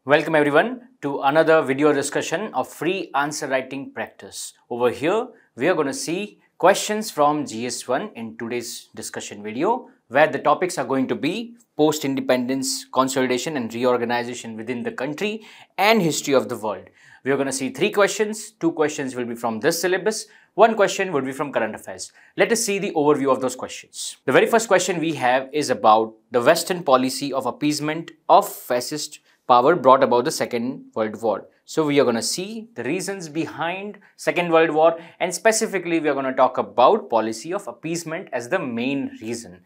Welcome everyone to another video discussion of free answer writing practice. Over here, we are going to see questions from GS1 in today's discussion video, where the topics are going to be post-independence, consolidation and reorganization within the country and history of the world. We are going to see 3 questions. 2 questions will be from this syllabus. 1 question would be from current affairs. Let us see the overview of those questions. The very first question we have is about the Western policy of appeasement of fascist power brought about the Second World War. So we are going to see the reasons behind Second World War, and specifically we are going to talk about policy of appeasement as the main reason.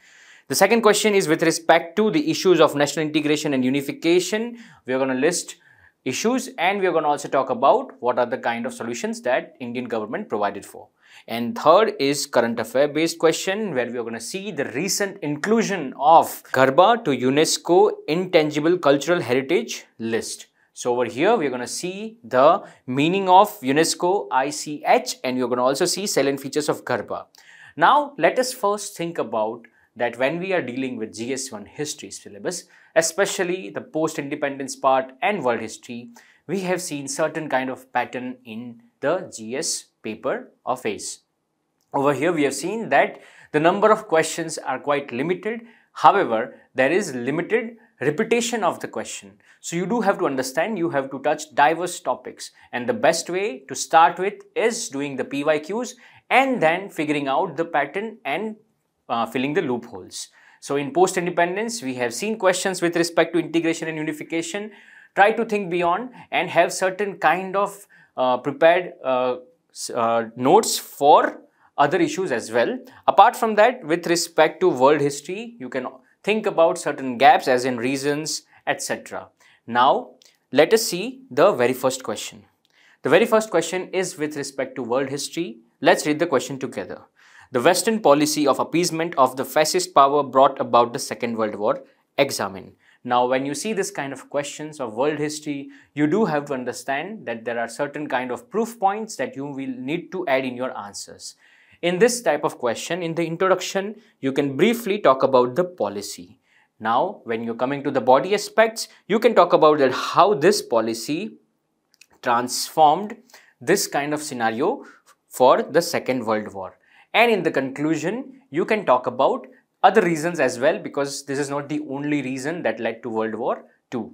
The second question is with respect to the issues of national integration and unification. We are going to list issues, and we are going to also talk about what are the kind of solutions that Indian government provided for. And third is current affair based question, where we are going to see the recent inclusion of Garba to UNESCO Intangible Cultural Heritage list. So over here we are going to see the meaning of UNESCO ICH, and we are going to also see salient features of Garba. Now let us first think about that when we are dealing with GS1 history syllabus, especially the post-independence part and world history, we have seen certain kind of pattern in the GS paper of ACE. Over here we have seen that the number of questions are quite limited. However, there is limited repetition of the question. So you do have to understand, you have to touch diverse topics, and the best way to start with is doing the PYQs and then figuring out the pattern and filling the loopholes. So in post-independence, we have seen questions with respect to integration and unification. Try to think beyond and have certain kind of prepared notes for other issues as well. Apart from that, with respect to world history, you can think about certain gaps as in reasons, etc. Now, let us see the very first question. The very first question is with respect to world history. Let's read the question together. The Western policy of appeasement of the fascist power brought about the Second World War, examine. Now, when you see this kind of questions of world history, you do have to understand that there are certain kind of proof points that you will need to add in your answers. In this type of question, in the introduction, you can briefly talk about the policy. Now, when you're coming to the body aspects, you can talk about that how this policy transformed this kind of scenario for the Second World War. And in the conclusion, you can talk about other reasons as well, because this is not the only reason that led to World War II.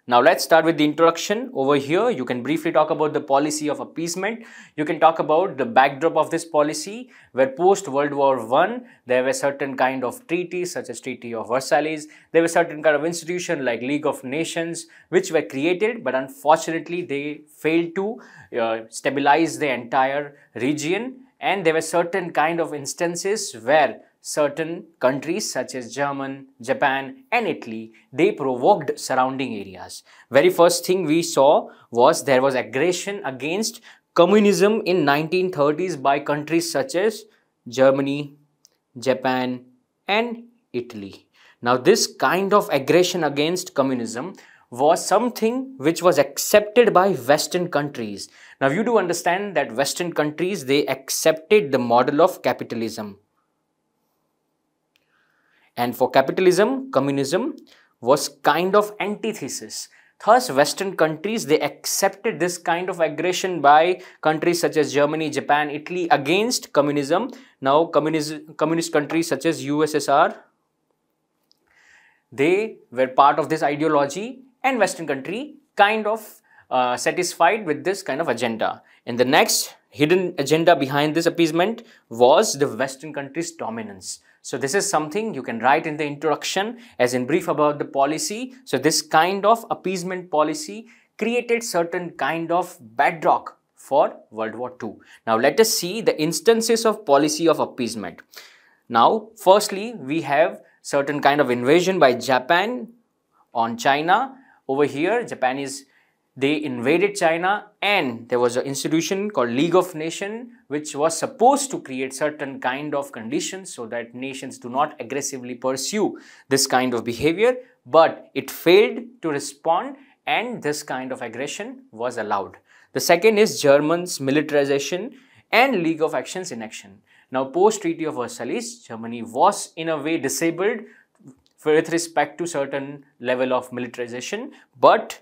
Now let's start with the introduction. Over here, you can briefly talk about the policy of appeasement. You can talk about the backdrop of this policy, where post World War I, there were certain kind of treaties such as Treaty of Versailles. There were certain kind of institutions like League of Nations which were created, but unfortunately they failed to stabilize the entire region. And there were certain kind of instances where certain countries such as Germany, Japan and Italy, they provoked surrounding areas. Very first thing we saw was there was aggression against communism in 1930s by countries such as Germany, Japan and Italy. Now this kind of aggression against communism was something which was accepted by Western countries. Now you do understand that Western countries, they accepted the model of capitalism. And for capitalism, communism was kind of antithesis. Thus, Western countries, they accepted this kind of aggression by countries such as Germany, Japan, Italy against communism. Now, communist countries such as USSR, they were part of this ideology, and Western country kind of satisfied with this kind of agenda. And the next hidden agenda behind this appeasement was the Western countries' dominance. So this is something you can write in the introduction as in brief about the policy. So this kind of appeasement policy created certain kind of bedrock for World War II. Now let us see the instances of policy of appeasement. Now firstly, we have certain kind of invasion by Japan on China. Over here, they invaded China, and there was an institution called League of Nations which was supposed to create certain kind of conditions so that nations do not aggressively pursue this kind of behavior, but it failed to respond and this kind of aggression was allowed. The second is Germany's militarization and League of Actions in action. Now, post-Treaty of Versailles, Germany was in a way disabled with respect to certain level of militarization, but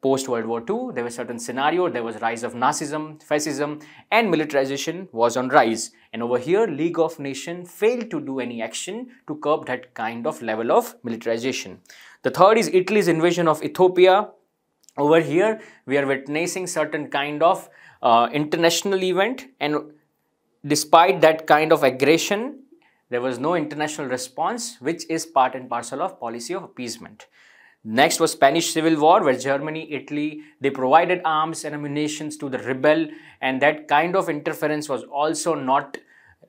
post-World War II, there was certain scenario, there was rise of Nazism, fascism, and militarization was on rise. And over here, League of Nations failed to do any action to curb that kind of level of militarization. The third is Italy's invasion of Ethiopia. Over here, we are witnessing certain kind of international event, and despite that kind of aggression, there was no international response, which is part and parcel of policy of appeasement. Next was Spanish Civil War, where Germany, Italy, they provided arms and ammunition to the rebel, and that kind of interference was also not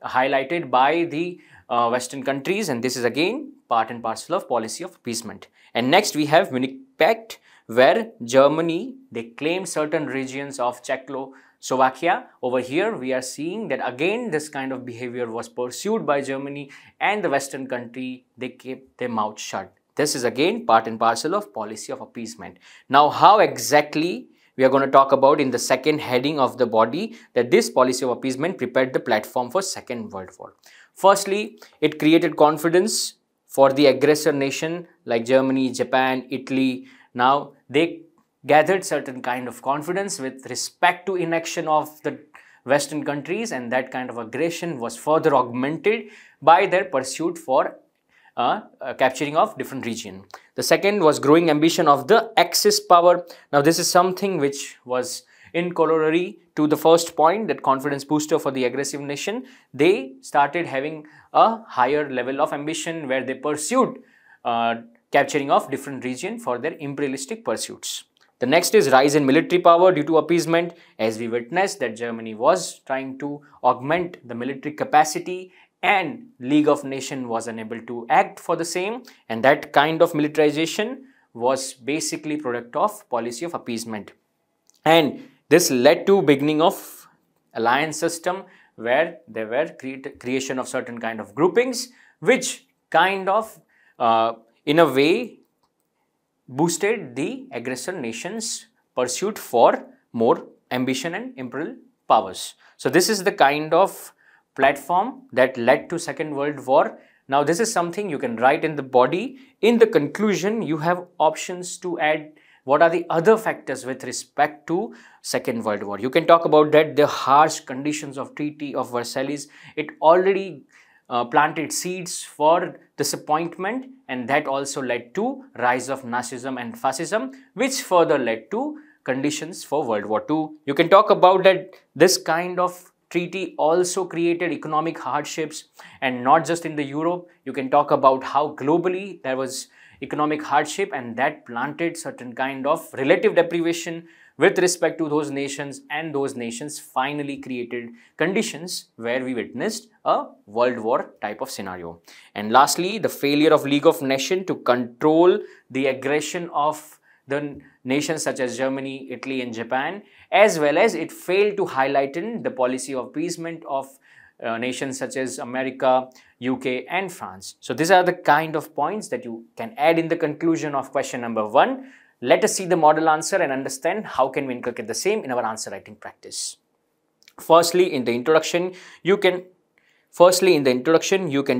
highlighted by the Western countries, and this is again part and parcel of policy of appeasement. And next we have Munich Pact, where Germany, they claimed certain regions of Czechoslovakia. Over here we are seeing that again this kind of behavior was pursued by Germany, and the Western country, they kept their mouth shut. This is again part and parcel of policy of appeasement. Now, how exactly we are going to talk about in the second heading of the body, that this policy of appeasement prepared the platform for Second World War. Firstly, it created confidence for the aggressor nation like Germany, Japan, Italy. Now, they gathered certain kind of confidence with respect to inaction of the Western countries, and that kind of aggression was further augmented by their pursuit for capturing of different region. The second was growing ambition of the Axis power. Now, this is something which was in corollary to the first point, that confidence booster for the aggressive nation. They started having a higher level of ambition where they pursued capturing of different region for their imperialistic pursuits. The next is rise in military power due to appeasement, as we witnessed that Germany was trying to augment the military capacity, and League of Nations was unable to act for the same, and that kind of militarization was basically product of policy of appeasement. And this led to beginning of alliance system, where there were creation of certain kind of groupings, which kind of in a way boosted the aggressor nation's pursuit for more ambition and imperial powers. So this is the kind of platform that led to Second World War. Now, this is something you can write in the body. In the conclusion, you have options to add what are the other factors with respect to Second World War. You can talk about that the harsh conditions of Treaty of Versailles, it already planted seeds for disappointment, and that also led to rise of Nazism and fascism, which further led to conditions for World War II. You can talk about that this kind of treaty also created economic hardships, and not just in the Europe. You can talk about how globally there was economic hardship, and that planted certain kind of relative deprivation with respect to those nations, and those nations finally created conditions where we witnessed a world war type of scenario. And lastly, the failure of League of Nations to control the aggression of the nations such as Germany, Italy and Japan, as well as it failed to highlight the policy of appeasement of nations such as America, UK and France. So these are the kind of points that you can add in the conclusion of question number 1. Let us see the model answer and understand how can we inculcate the same in our answer writing practice. Firstly, in the introduction, you can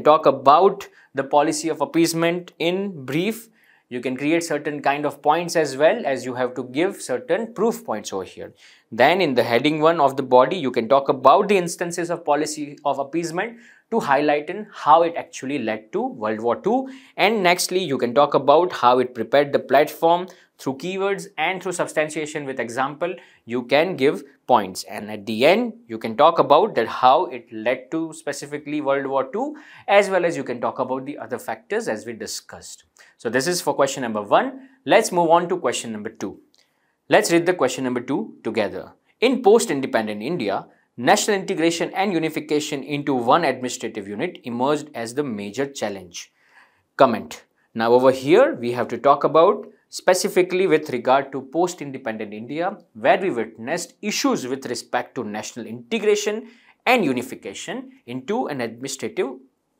talk about the policy of appeasement in brief. You can create certain kind of points as well, as you have to give certain proof points over here. Then in the heading 1 of the body, you can talk about the instances of policy of appeasement to highlight in how it actually led to World War II. And nextly, you can talk about how it prepared the platform through keywords and through substantiation with example. You can give points, and at the end you can talk about that how it led to specifically World War II, as well as you can talk about the other factors as we discussed. So this is for question number 1. Let's move on to question number 2. Let's read the question number 2 together. In post-independent India, national integration and unification into one administrative unit emerged as the major challenge. Comment. Now over here we have to talk about specifically with regard to post-independent India, where we witnessed issues with respect to national integration and unification into an administrative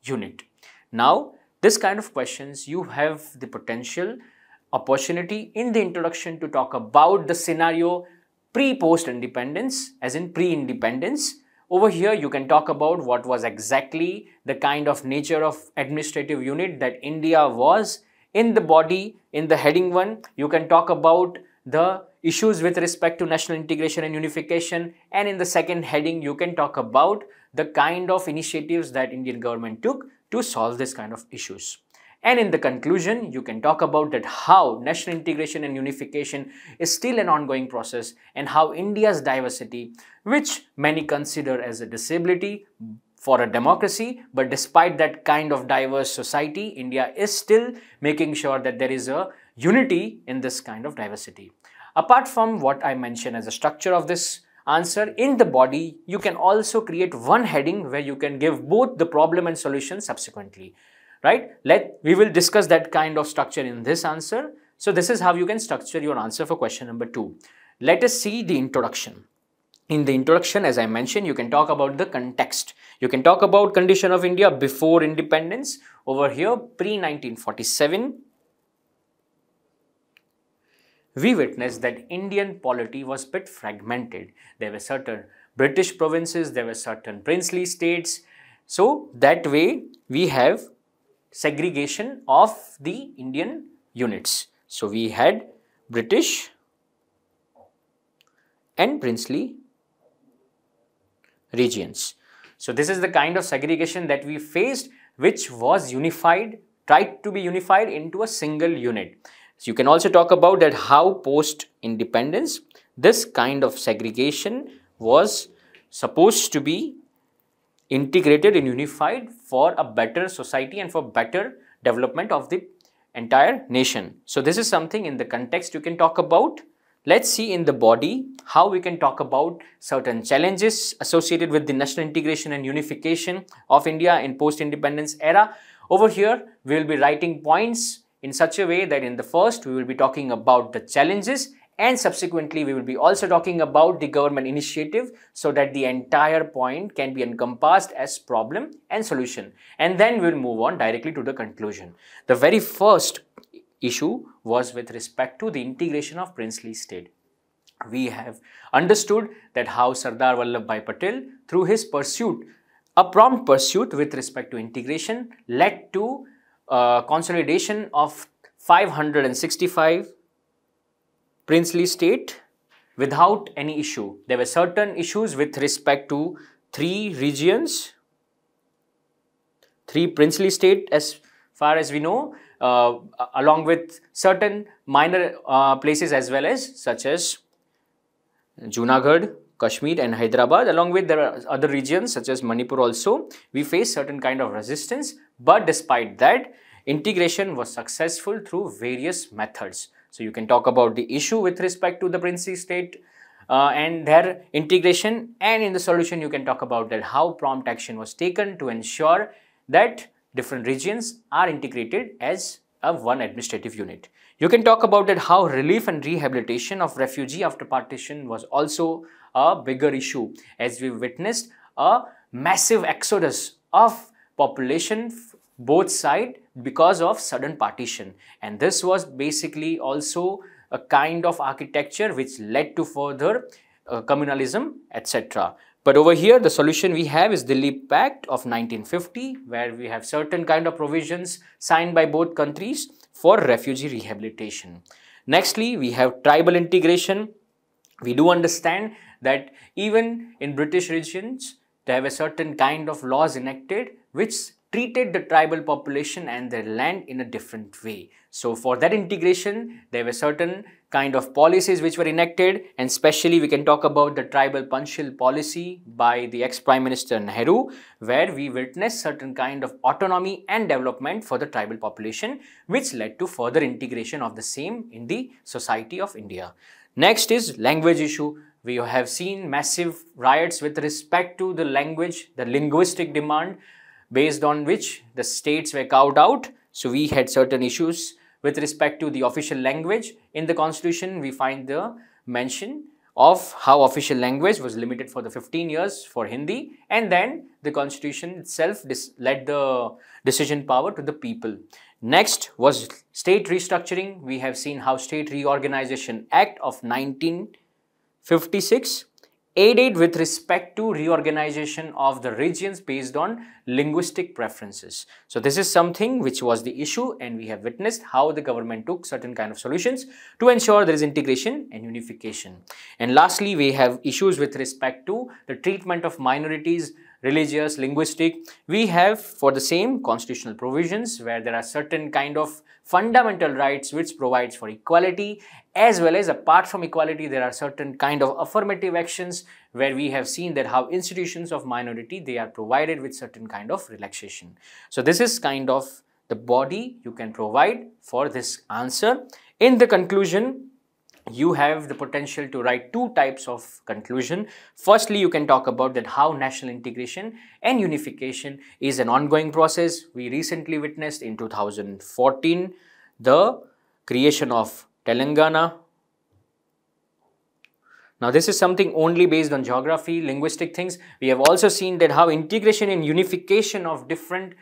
unit. Now, this kind of questions, you have the potential opportunity in the introduction to talk about the scenario pre-post independence, as in pre-independence. Over here, you can talk about what was exactly the kind of nature of administrative unit that India was. In the body, in the heading 1, you can talk about the issues with respect to national integration and unification, and in the second heading, you can talk about the kind of initiatives that Indian government took to solve this kind of issues. And in the conclusion, you can talk about that how national integration and unification is still an ongoing process, and how India's diversity, which many consider as a disability for a democracy, but despite that kind of diverse society, India is still making sure that there is a unity in this kind of diversity. Apart from what I mentioned as a structure of this answer, in the body, you can also create one heading where you can give both the problem and solution subsequently. Right? We will discuss that kind of structure in this answer. So this is how you can structure your answer for question number 2. Let us see the introduction. In the introduction, as I mentioned, you can talk about the context. You can talk about condition of India before independence. Over here, pre-1947, we witnessed that Indian polity was a bit fragmented. There were certain British provinces, there were certain princely states. So that way, we have segregation of the Indian units. So we had British and princely regions. So this is the kind of segregation that we faced, which was unified, tried to be unified into a single unit. So you can also talk about that how post independence this kind of segregation was supposed to be integrated and unified for a better society and for better development of the entire nation. So this is something in the context you can talk about. Let's see in the body how we can talk about certain challenges associated with the national integration and unification of India in post-independence era. Over here, we will be writing points in such a way that in the first, we will be talking about the challenges, and subsequently, we will be also talking about the government initiative, so that the entire point can be encompassed as problem and solution. And then we will move on directly to the conclusion. The very first issue was with respect to the integration of princely state. We have understood that how Sardar Vallabhbhai Patel, through his pursuit, a prompt pursuit with respect to integration, led to consolidation of 565 princely state without any issue. There were certain issues with respect to 3 regions, 3 princely state as far as we know, along with certain minor places as well, as such as Junagadh, Kashmir and Hyderabad. Along with there are other regions such as Manipur also. We face certain kind of resistance, but despite that, integration was successful through various methods. So you can talk about the issue with respect to the princely state and their integration, and in the solution you can talk about that how prompt action was taken to ensure that different regions are integrated as a one administrative unit. You can talk about that how relief and rehabilitation of refugee after partition was also a bigger issue, as we witnessed a massive exodus of population both sides because of sudden partition, and this was basically also a kind of architecture which led to further communalism, etc. But over here the solution we have is Delhi Pact of 1950, where we have certain kind of provisions signed by both countries for refugee rehabilitation. Nextly, we have tribal integration. We do understand that even in British regions there were certain kind of laws enacted which treated the tribal population and their land in a different way. So for that integration, there were certain kind of policies which were enacted, and especially we can talk about the tribal Panchil policy by the ex-Prime Minister Nehru, where we witnessed certain kind of autonomy and development for the tribal population, which led to further integration of the same in the society of India. Next is language issue. We have seen massive riots with respect to the language, the linguistic demand, based on which the states were carved out. So we had certain issues with respect to the official language. In the constitution, we find the mention of how official language was limited for the 15 years for Hindi, and then the constitution itself led the decision power to the people. Next was state restructuring. We have seen how State Reorganization Act of 19 56. Aided with respect to reorganization of the regions based on linguistic preferences. So this is something which was the issue, and we have witnessed how the government took certain kind of solutions to ensure there is integration and unification. And lastly, we have issues with respect to the treatment of minorities, religious, linguistic. We have for the same constitutional provisions where there are certain kind of fundamental rights which provides for equality, as well as apart from equality there are certain kind of affirmative actions where we have seen that how institutions of minority, they are provided with certain kind of relaxation. So this is kind of the body you can provide for this answer. In the conclusion, you have the potential to write two types of conclusion. Firstly, you can talk about that how national integration and unification is an ongoing process. We recently witnessed in 2014 the creation of Telangana. Now this is something only based on geography, linguistic things. We have also seen that how integration and unification of different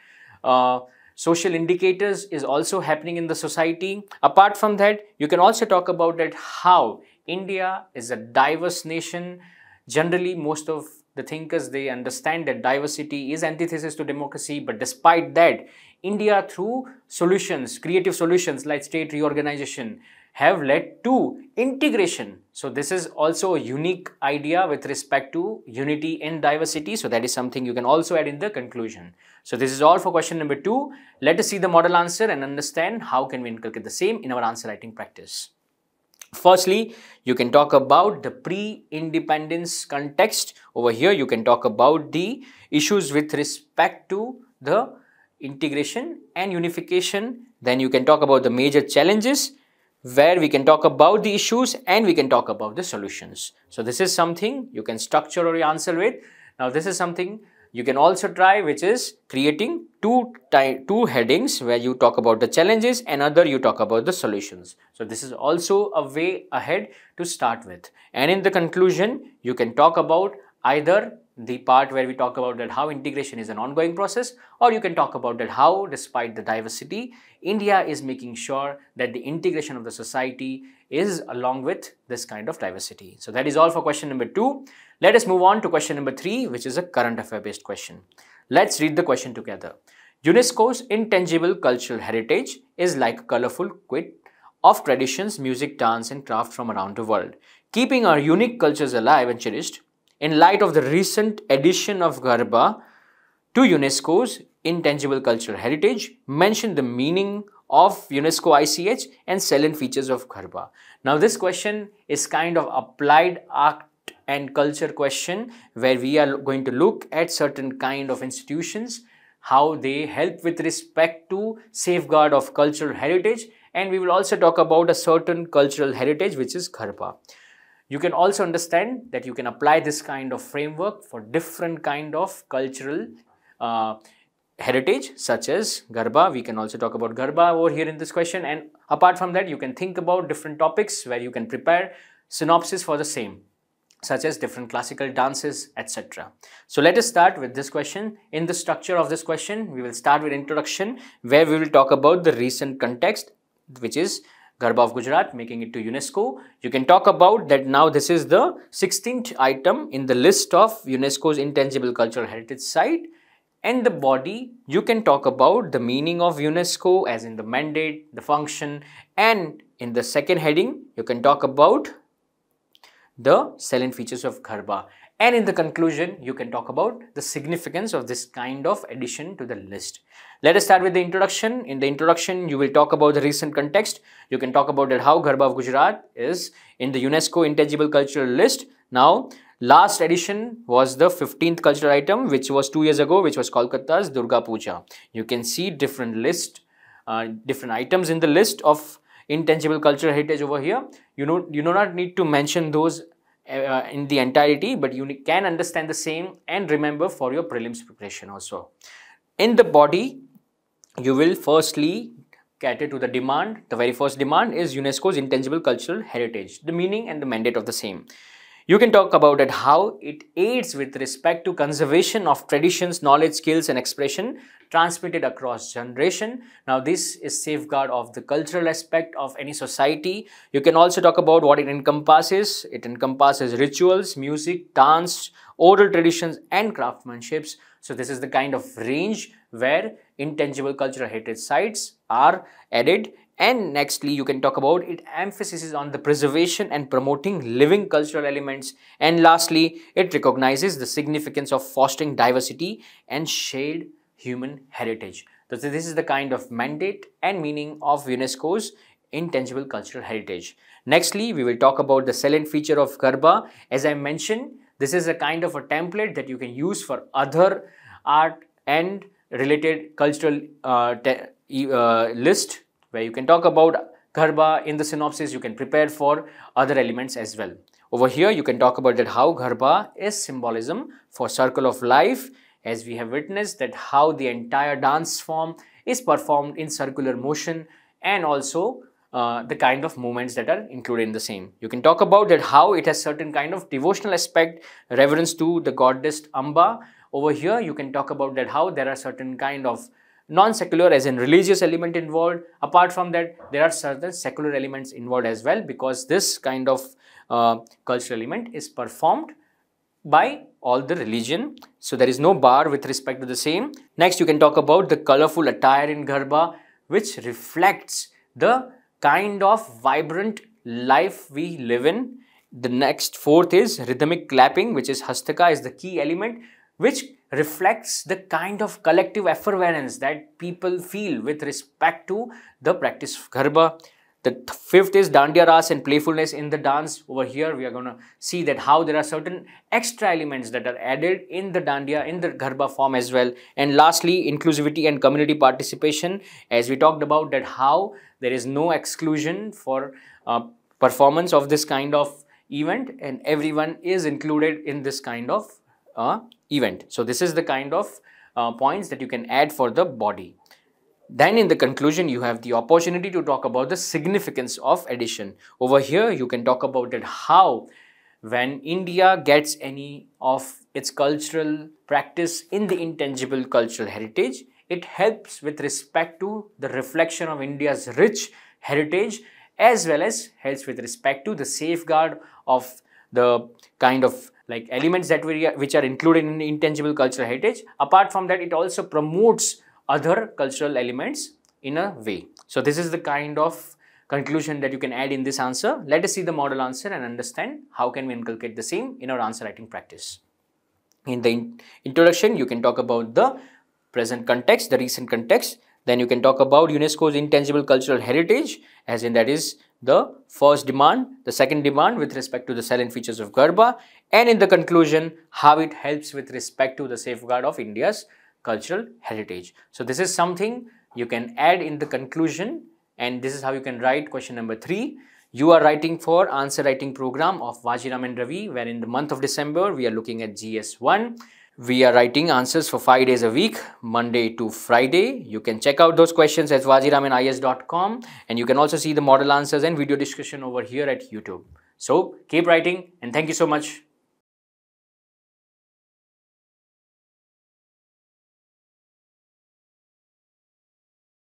social indicators is also happening in the society. Apart from that, you can also talk about that how India is a diverse nation. Generally, most of the thinkers, they understand that diversity is antithesis to democracy, but despite that, India through solutions, creative solutions like state reorganization, have led to integration. So this is also a unique idea with respect to unity in diversity. So that is something you can also add in the conclusion. So this is all for question number 2. Let us see the model answer and understand how can we inculcate the same in our answer writing practice. Firstly, you can talk about the pre-independence context. Over here, you can talk about the issues with respect to the integration and unification. Then you can talk about the major challenges, where we can talk about the issues and we can talk about the solutions. So this is something you can structure your answer with. Now this is something you can also try, which is creating two headings where you talk about the challenges and other you talk about the solutions. So this is also a way ahead to start with. And in the conclusion, you can talk about either the part where we talk about that how integration is an ongoing process, or you can talk about that how despite the diversity, India is making sure that the integration of the society is along with this kind of diversity. So that is all for question number 2. Let us move on to question number 3, which is a current affair based question. Let's read the question together. UNESCO's intangible cultural heritage is like a colorful quilt of traditions, music, dance and craft from around the world, keeping our unique cultures alive and cherished. In light of the recent addition of Garba to UNESCO's intangible cultural heritage, mention the meaning of UNESCO ICH and salient features of Garba. Now this question is kind of applied art and culture question where we are going to look at certain kind of institutions, how they help with respect to safeguard of cultural heritage, and we will also talk about a certain cultural heritage which is Garba. You can also understand that you can apply this kind of framework for different kind of cultural heritage such as Garba. We can also talk about Garba over here in this question, and apart from that you can think about different topics where you can prepare synopsis for the same, such as different classical dances, etc. So let us start with this question. In the structure of this question, we will start with introduction where we will talk about the recent context, which is Garba of Gujarat making it to UNESCO. You can talk about that now this is the 16th item in the list of UNESCO's intangible cultural heritage site. And the body, you can talk about the meaning of UNESCO as in the mandate, the function, and in the second heading, you can talk about the salient features of Garba. And in the conclusion, you can talk about the significance of this kind of addition to the list. Let us start with the introduction. In the introduction, you will talk about the recent context. You can talk about that how Garba of Gujarat is in the UNESCO intangible cultural list. Now, last edition was the 15th cultural item, which was 2 years ago, which was Kolkata's Durga Puja. You can see different different items in the list of intangible cultural heritage over here. You do not need to mention those in the entirety, but you can understand the same and remember for your prelims preparation also. In the body, you will firstly cater to the demand. The very first demand is UNESCO's intangible cultural heritage, the meaning and the mandate of the same. You can talk about it how it aids with respect to conservation of traditions, knowledge, skills and expression transmitted across generation. Now this is safeguard of the cultural aspect of any society. You can also talk about what it encompasses. It encompasses rituals, music, dance, oral traditions and craftsmanships. So this is the kind of range where intangible cultural heritage sites are added. And nextly, you can talk about it emphasizes on the preservation and promoting living cultural elements. And lastly, it recognizes the significance of fostering diversity and shared human heritage. So this is the kind of mandate and meaning of UNESCO's intangible cultural heritage. Nextly, we will talk about the salient feature of Garba. As I mentioned, this is a kind of a template that you can use for other art and related cultural list, where you can talk about Garba in the synopsis. You can prepare for other elements as well. Over here, you can talk about that how Garba is symbolism for circle of life, as we have witnessed that how the entire dance form is performed in circular motion, and also the kind of movements that are included in the same. You can talk about that how it has certain kind of devotional aspect, reverence to the goddess Amba. Over here, you can talk about that how there are certain kind of non-secular as in religious element involved. Apart from that, there are certain secular elements involved as well, because this kind of cultural element is performed by all the religion. So there is no bar with respect to the same. Next, you can talk about the colorful attire in Garba, which reflects the kind of vibrant life we live in. The next fourth is rhythmic clapping, which is Hastaka is the key element, which reflects the kind of collective effervescence that people feel with respect to the practice of Garba. The fifth is Dandiya Ras and playfulness in the dance. Over here, we are going to see that how there are certain extra elements that are added in the Dandiya, in the Garba form as well. And lastly, inclusivity and community participation, as we talked about that how there is no exclusion for performance of this kind of event, and everyone is included in this kind of event. So this is the kind of points that you can add for the body. Then in the conclusion, you have the opportunity to talk about the significance of addition. Over here, you can talk about it how when India gets any of its cultural practice in the intangible cultural heritage, it helps with respect to the reflection of India's rich heritage, as well as helps with respect to the safeguard of the kind of like elements that which are included in intangible cultural heritage. Apart from that, it also promotes other cultural elements in a way. So this is the kind of conclusion that you can add in this answer. Let us see the model answer and understand how can we inculcate the same in our answer writing practice. In the introduction, you can talk about the present context, the recent context. Then you can talk about UNESCO's intangible cultural heritage, as in that is the first demand, the second demand with respect to the salient features of Garba, and in the conclusion, how it helps with respect to the safeguard of India's cultural heritage. So this is something you can add in the conclusion, and this is how you can write question number 3. You are writing for answer writing program of Vajiram and Ravi, where in the month of December we are looking at GS1. We are writing answers for 5 days a week, Monday to Friday. You can check out those questions at vajiramandis.com, and you can also see the model answers and video discussion over here at YouTube. So keep writing, and thank you so much.